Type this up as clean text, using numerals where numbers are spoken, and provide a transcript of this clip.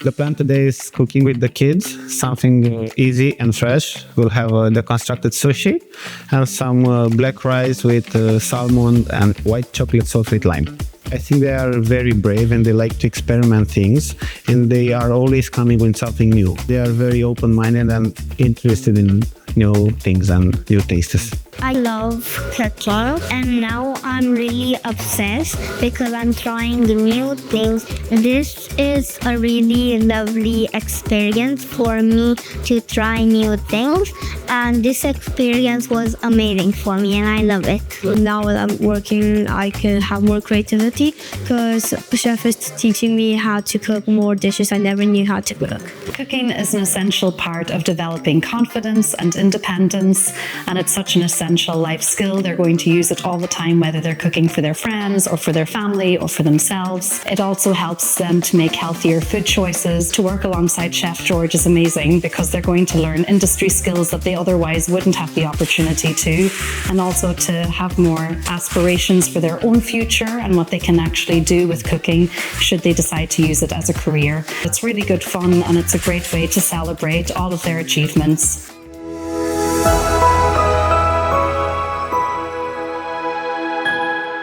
The plan today is cooking with the kids, something easy and fresh. We'll have the constructed sushi, have some black rice with salmon and white chocolate sauce with lime. I think they are very brave and they like to experiment things, and they are always coming with something new. They are very open-minded and interested in new things and new tastes. I love cooking, and now I'm really obsessed because I'm trying new things. This is a really lovely experience for me to try new things, and this experience was amazing for me and I love it. Now that I'm working, I can have more creativity because the chef is teaching me how to cook more dishes I never knew how to cook. Cooking is an essential part of developing confidence and independence, and it's such an essential life skill. They're going to use it all the time, whether they're cooking for their friends or for their family or for themselves. It also helps them to make healthier food choices. To work alongside Chef George is amazing because they're going to learn industry skills that they otherwise wouldn't have the opportunity to, and also to have more aspirations for their own future and what they can actually do with cooking should they decide to use it as a career. It's really good fun, and it's a great way to celebrate all of their achievements.